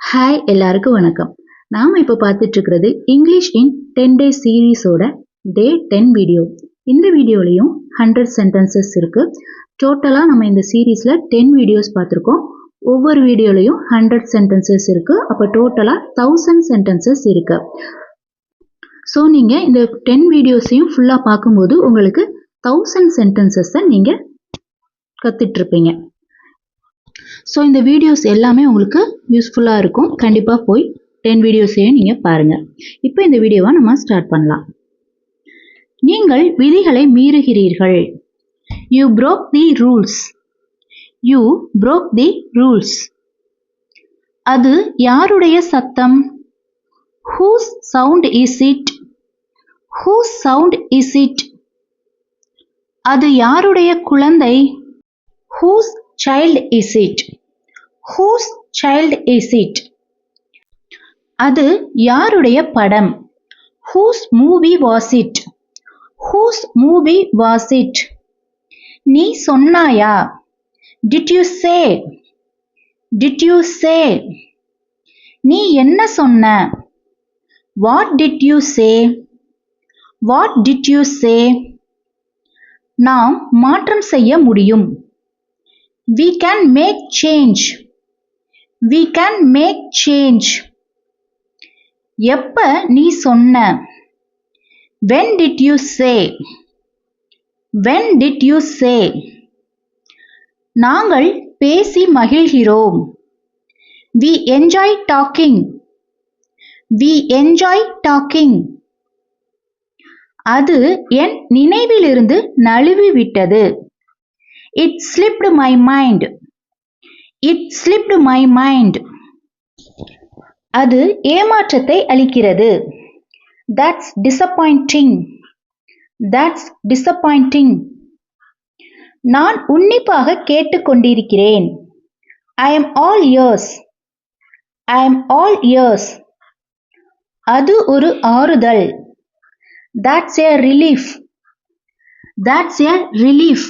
Hi எல்லாருக்கும் வணக்கம். நாம் இப்போ பார்த்துட்டு இருக்கிறது இங்கிலீஷ் இன் 10 டேஸ் சீரீஸோட டே 10 வீடியோ. இந்த வீடியோலையும் 100 சென்டென்சஸ் இருக்கு. டோட்டலாக நம்ம இந்த சீரீஸில் 10 வீடியோஸ் பார்த்துருக்கோம். ஒவ்வொரு வீடியோலையும் 100 சென்டென்சஸ் இருக்கு. அப்போ டோட்டலாக 1000 சென்டென்சஸ் இருக்கு. ஸோ நீங்கள் இந்த 10 வீடியோஸையும் ஃபுல்லாக பார்க்கும்போது உங்களுக்கு 1000 சென்டென்சஸை நீங்கள் கற்றுட்ருப்பீங்க. ஸோ இந்த வீடியோஸ் எல்லாமே உங்களுக்கு யூஸ்ஃபுல்லாக இருக்கும். கண்டிப்பாக போய் 10 வீடியோஸையும் நீங்கள் பாருங்கள். இப்போ இந்த வீடியோவை நம்ம ஸ்டார்ட் பண்ணலாம். நீங்கள் விதிகளை மீறுகிறீர்கள். You broke the rules. You broke the rules. அது யாருடைய சத்தம்? Whose sound is it? Whose sound is it? அது யாருடைய குழந்தை? Whose child is it? Whose child is it? அது யாருடைய படம்? Whose movie was it? Whose movie was it? நீ சொன்னாயா? Did you say? Did you say? நீ என்ன சொன்ன? What did you say? What did you say? நாம் மாற்றம் செய்ய முடியும். We can make change. We can make change. எப்ப நீ சொன்ன? When did you say? When did you say? நாங்கள் பேசி மகிழ்கிறோம். We enjoy talking. We enjoy talking. அது என் நினைவிலிருந்து நழுவி விட்டது. It slipped my mind. It slipped my mind. அது ஏமாற்றத்தை அளிக்கிறது. That's disappointing. That's disappointing. நான் உன்னிப்பாக கேட்டுக்கொண்டிருக்கிறேன். I am all ears. I am all ears. அது ஒரு ஆறுதல். That's a relief. That's a relief.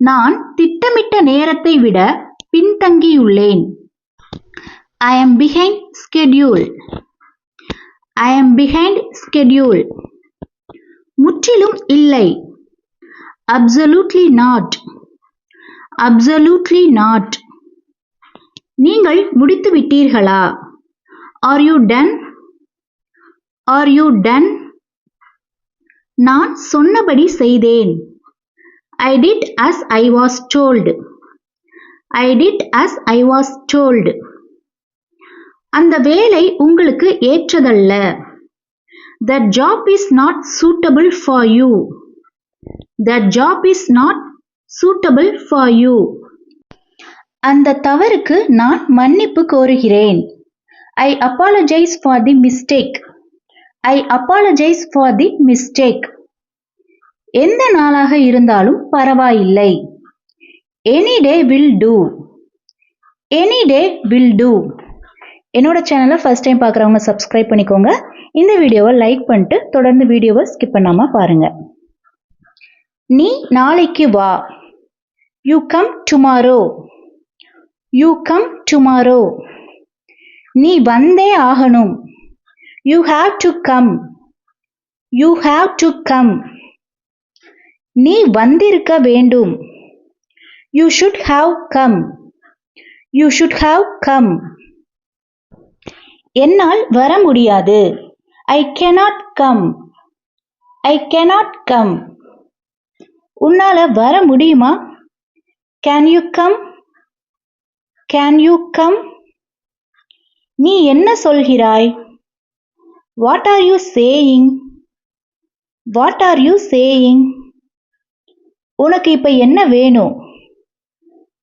நான் திட்டமிட்ட நேரத்தை விட பின்தங்கியுள்ளேன். I am behind schedule. I am behind schedule. முற்றிலும் இல்லை. Absolutely not. Absolutely not. நீங்கள் முடித்து விட்டீர்களா? Are you done? Are you done? நான் சொன்னபடி செய்தேன். I did as I was told. I did as I was told. அந்த வேலை உங்களுக்கு ஏற்றதல்ல. That job is not suitable for you. That job is not suitable for you. அந்த தவறுக்கு நான் மன்னிப்பு கோருகிறேன். I apologize for the mistake. I apologize for the mistake. எந்த நாளாக இருந்தாலும் பரவாயில்லை. Any day will do. Any day will do. என்னோட சேனலை ஃபர்ஸ்ட் டைம் பார்க்குறவங்க சப்ஸ்கிரைப் பண்ணிக்கோங்க. இந்த வீடியோவை லைக் பண்ணிட்டு தொடர்ந்து வீடியோவை ஸ்கிப் பண்ணாமல் பாருங்கள். நீ நாளைக்கு வா. You come tomorrow. You come tomorrow. நீ வந்தே ஆகணும். You have to come. You have to come. நீ வந்திருக்க வேண்டும். You should have come. You should have come. என்னால் வர முடியாது. I cannot come. I cannot come. உன்னால வர முடியுமா? Can you come? Can you come? நீ என்ன சொல்கிறாய்? What are you saying? What are you saying? உனக்கு இப்ப என்ன வேணும்?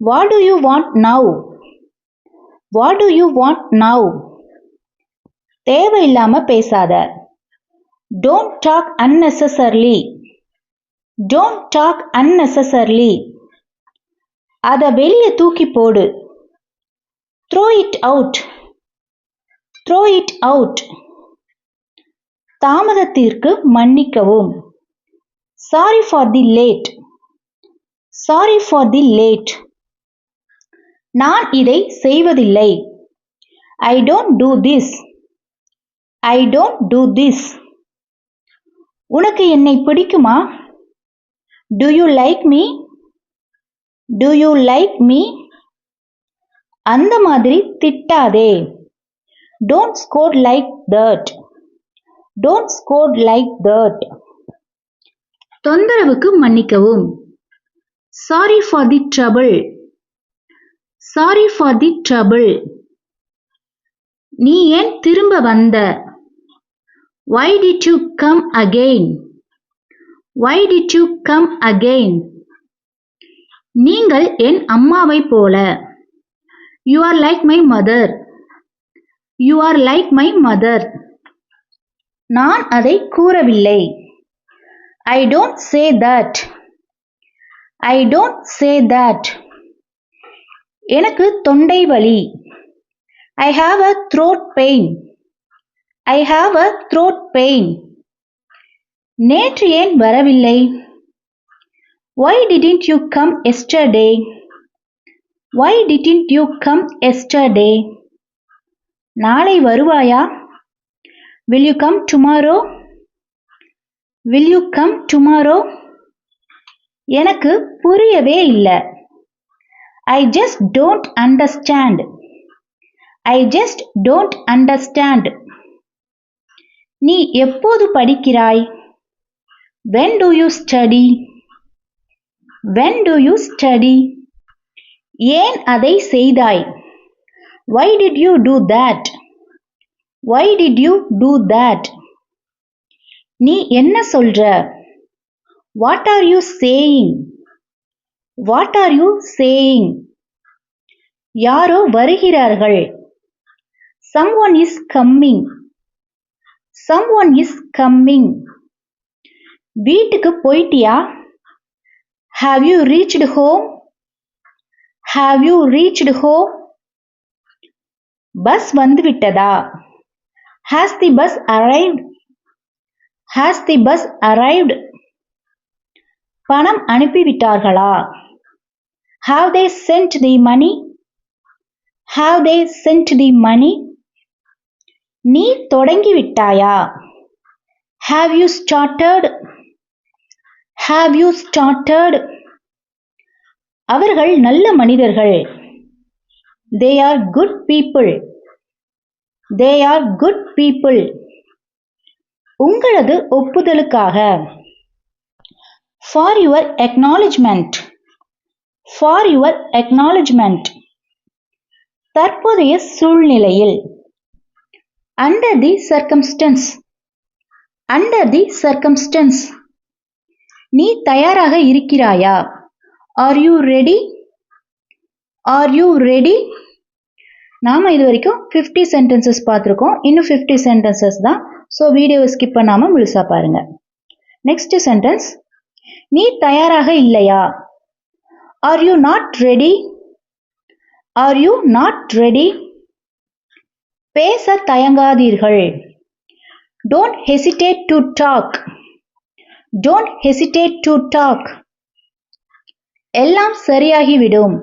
What do you want now? What do you want now? தேவையில்லாம பேசாத. Don't talk unnecessarily. Don't talk unnecessarily. அத வெளியே தூக்கி போடு. Throw it out. Throw it out. தாமதத்திற்கு மன்னிக்கவும். Sorry for the late. Sorry for the late. நான் இதை செய்வதில்லை. I don't do this. I don't do this. உனக்கு என்னை பிடிக்குமா? Do you like me? Do you like me? அந்த மாதிரி திட்டாதே. Don't scold like that. Don't scold like that. தொந்தரவுக்கு மன்னிக்கவும். Sorry for the trouble. Sorry for the trouble. நீ ஏன் திரும்ப வந்த? Why did you come again? Why did you come again? நீங்கள் என் அம்மாவை போல. You are like my mother. You are like my mother. நான் அதை கூறவில்லை. I don't say that. I don't say that. எனக்கு தொண்டை வலி. I have a throat pain. I have a throat pain. நேற்று ஏன் வரவில்லை? Why didn't you come yesterday? Why didn't you come yesterday? நாளை வருவாயா? Will you come tomorrow? Will you come tomorrow? எனக்கு புரியவே இல்லை. I just don't understand. I just don't understand. நீ எப்போது படிக்கிறாய்? When do you study? When do you study? ஏன் அதை செய்தாய்? Why did you do that? Why did you do that? நீ என்ன சொல்ற? What are you saying? What are you saying? யாரோ வருகிறார்கள். Someone is coming. Someone is coming. வீட்டுக்கு போயிட்டியா? Have you reached home? Have you reached home? Bus வந்துவிட்டதா? Has the bus arrived? Has the bus arrived? பணம் அனுப்பிவிட்டார்களா? Have they sent the money? Have they sent the money? நீ தொடங்கிவிட்டாயா? Have you started? Have you started? அவர்கள் நல்ல மனிதர்கள். They are good people. They are good people. உங்களது ஒப்புதலுக்காக. For your acknowledgement. For your acknowledgement. தற்போதைய சூழ்நிலையில். Under the circumstance. Under the circumstance. நீ தயாராக இருக்கிறாயா? Are you ready? Are you ready? நாம இது வரைக்கும் 50 sentences பார்த்துருக்கோம். இன்னும் 50 sentences தான். ஸோ வீடியோவை ஸ்கிப் பண்ணாமல் முழுசா பாருங்க. Next sentence. நீ தயாராக இல்லையா? Are you not ready? Are you not ready? பேச தயங்காதீர்கள். Don't hesitate to talk. Don't hesitate to talk. எல்லாம் சரியாகிவிடும்.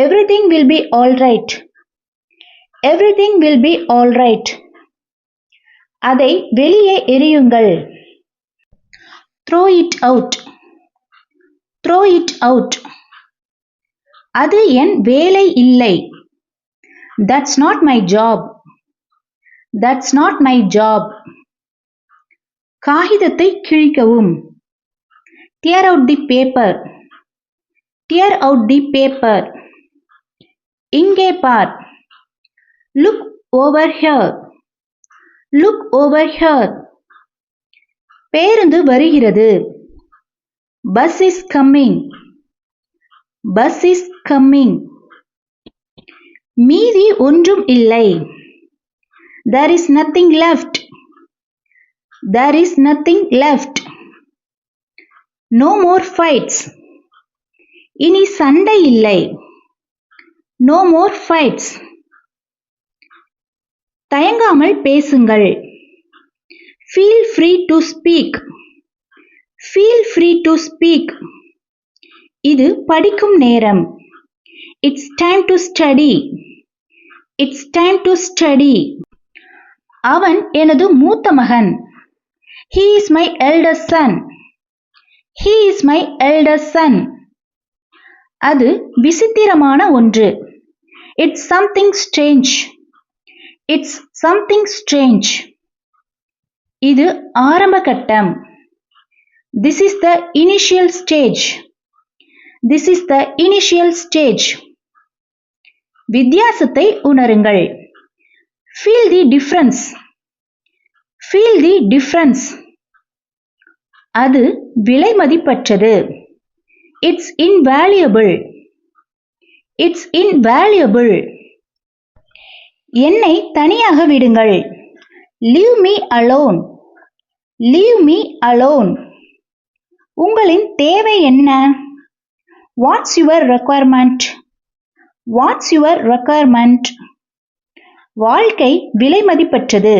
Everything will be all right. Everything will be all right. அதை வெளியே எறியுங்கள். Throw it out. Throw it out. அது என் வேலை இல்லை. That's not my job. That's not my job. காகிதத்தை கிழிக்கவும். Tear out the paper. Tear out the paper. இங்கே பார். Look over here. Look over here. பேருந்து வருகிறது. Bus is coming. Bus is coming. மீதி ஒன்றும் இல்லை. There is nothing left. There is nothing left. No more fights. இனி சண்டை இல்லை. No more fights. தயங்காமல் பேசுங்கள். Feel free to speak. Feel free to speak. இது படிக்கும் நேரம். It's time to study. It's time to study. அவன் எனது மூத்த மகன். He is my eldest son. He is my eldest son. அது விசித்திரமான ஒன்று. It's something strange. It's something strange. இது ஆரம்ப கட்டம். This is the initial stage. This is the initial stage. வித்தியாசத்தை உணருங்கள். Feel the difference. Feel the difference. அது விலைமதிப்பற்றது. It's invaluable. It's invaluable. என்னை தனியாக விடுங்கள். Leave me alone. Leave me alone. உங்களின் தேவை என்ன? What's your requirement? What's your requirement? வாழ்க்கை விலைமதிப்பற்றது.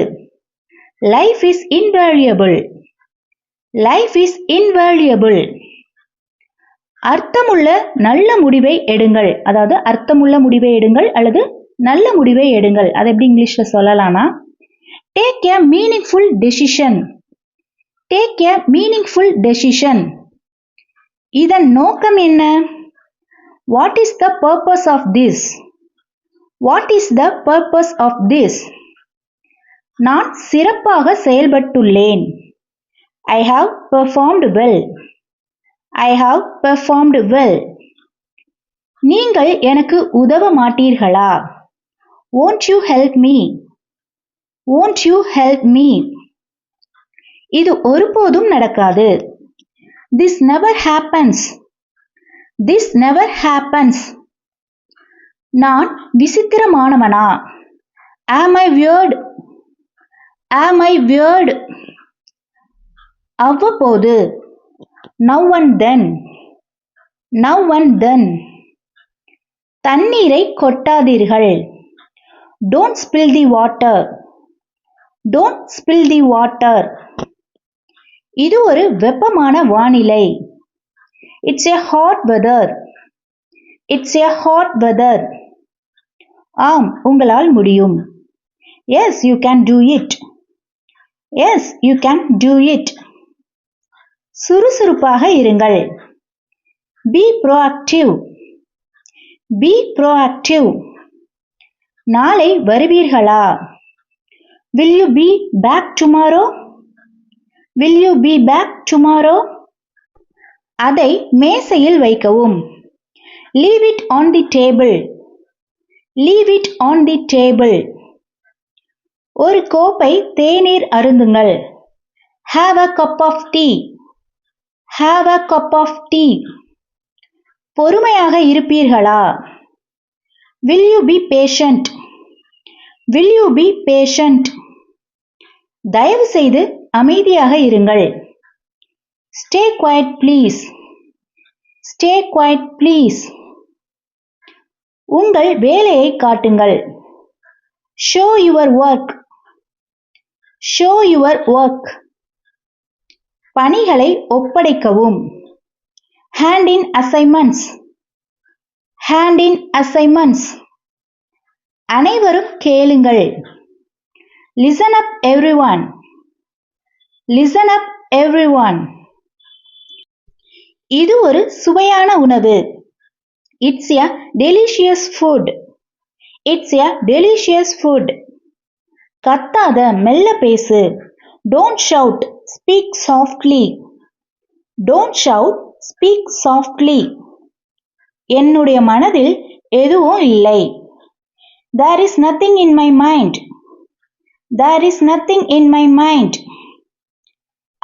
Life is invaluable. Life is invaluable. அர்த்தமுள்ள நல்ல முடிவை எடுங்கள். அதாவது அர்த்தமுள்ள முடிவை எடுங்கள் அல்லது நல்ல முடிவை எடுங்கள். அதை எப்படி இங்கிலீஷ்ல சொல்லலாம்னா take a meaningful decision. Take a meaningful decision. இதன் நோக்கம் என்ன? What is the purpose of this? What is the purpose of this? நான் சிறப்பாக செயல்பட்டுள்ளேன். I have performed well. I have performed well. நீங்கள் எனக்கு உதவ மாட்டீர்களா? Won't you help me? Won't you help me? இது ஒருபோதும் நடக்காது. This never happens. This never happens. நான் விசித்திரமானவனா? Am I weird? Am I weird? அவ்வப்போது. Now and then. Now and then. தண்ணீரை கொட்டாதீர்கள். Don't spill the water. Don't spill the water. இது ஒரு வெப்பமான வானிலை. It's a hot weather. It's a hot weather. ஆம், உங்களால் முடியும். Yes, you can do it. Yes, you can do it. சுறுசுறுப்பாக இருங்கள். Be proactive. Be proactive. நாளை வருவீர்களா? Will you be back tomorrow? Will you be back tomorrow? அதை மேசையில் வைக்கவும். Leave it on the table. Leave it on the table. ஒரு கோப்பை தேநீர் அருந்துங்கள். Have a cup of tea. Have a cup of tea. பொறுமையாக இருப்பீர்களா? Will you be patient? Will you be patient? தயவு செய்து அமைதியாக இருங்கள். Stay quiet please. Stay quiet please. உங்கள் வேலையை காட்டுங்கள். Show your work. Show your work. பணிகளை ஒப்படைக்கவும். Hand in assignments. Hand in assignments. அனைவரும் கேளுங்கள். Listen up everyone. Listen up everyone. இது ஒரு சுவையான உணவு. It's a delicious food. It's a delicious food. கத்தாத, மெல்ல பேசு. Don't shout, speak softly. Don't shout, speak softly. என்னுடைய மனதில் எதுவும் இல்லை. There is nothing in my mind. There is nothing in my mind.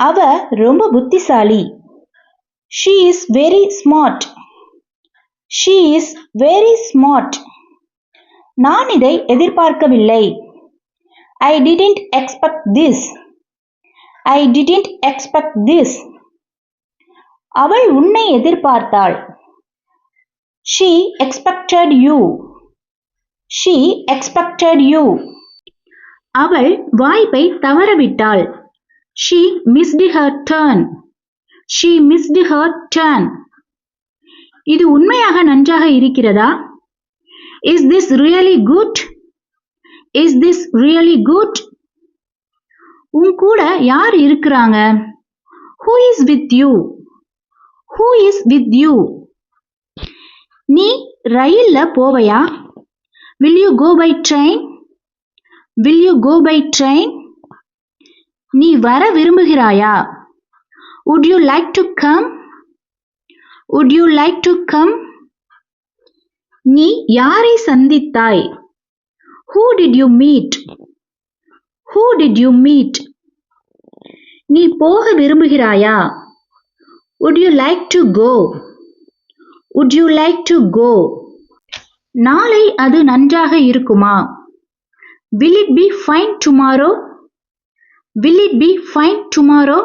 அவ ரொம்ப புத்திசாலி. She is very smart. She is very smart. நான் இதை எதிர்பார்க்கவில்லை. I didn't expect this. I didn't expect this. அவள் உன்னை எதிர்பார்த்தாள். She expected you. She expected you. அவள் வாய்ப்பை தவறவிட்டாள். She missed her turn. She missed her turn. இது உண்மையாக நன்றாக இருக்கிறதா? Is this really good? Is this really good? உன் கூட யார் இருக்கிறாங்க? Who is with you? Who is with you? நீ ரயில்ல போவையா? Will you go by train? Will you go by train? நீ வர விரும்புகிறாயா? Would you like to come? Would you like to come? நீ யாரை சந்தித்தாய்? Who did you meet? Who did you meet? நீ போக விரும்புகிறாயா? Would you like to go? Would you like to go? நாளை அது நன்றாக இருக்குமா? Will it be fine tomorrow? Will it be fine tomorrow?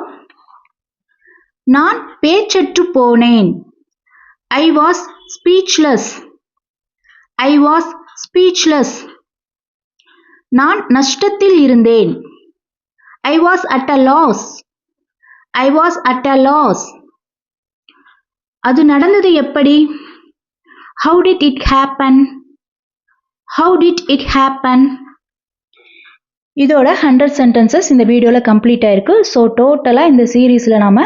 நான் பேச்சற்று போனேன். I was speechless. I was speechless. நான் நஷ்டத்தில் இருந்தேன். I was at a loss. I was at a loss. அது நடந்தது எப்படி? How did it happen? How did it happen? இதோட 100 sentences இந்த வீடியோவில் கம்ப்ளீட் ஆயிருக்கு. ஸோ டோட்டலாக இந்த சீரீஸில் நாம்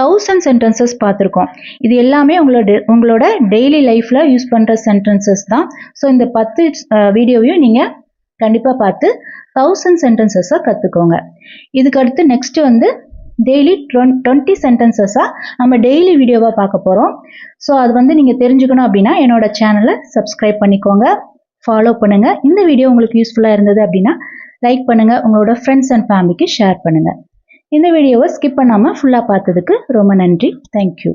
1000 sentences பார்த்துருக்கோம். இது எல்லாமே உங்களோட டெய்லி லைஃப்பில் யூஸ் பண்ணுற சென்டென்சஸ் தான். ஸோ இந்த 10 வீடியோவையும் நீங்கள் கண்டிப்பாக பார்த்து 1000 sentences கற்றுக்கோங்க. இதுக்கு அடுத்து நெக்ஸ்ட் வந்து டெய்லி 20 sentences நம்ம டெய்லி வீடியோவாக பார்க்க போகிறோம். ஸோ அது வந்து நீங்கள் தெரிஞ்சுக்கணும் அப்படின்னா என்னோட சேனலை சப்ஸ்கிரைப் பண்ணிக்கோங்க, ஃபாலோ பண்ணுங்கள். இந்த வீடியோ உங்களுக்கு யூஸ்ஃபுல்லாக இருந்தது அப்படின்னா லைக் பண்ணுங்கள், உங்களோட ஃப்ரெண்ட்ஸ் அண்ட் ஃபேமிலிக்கு ஷேர் பண்ணுங்கள். இந்த வீடியோவை ஸ்கிப் பண்ணாமல் ஃபுல்லாக பார்த்ததுக்கு ரொம்ப நன்றி. தேங்க்யூ.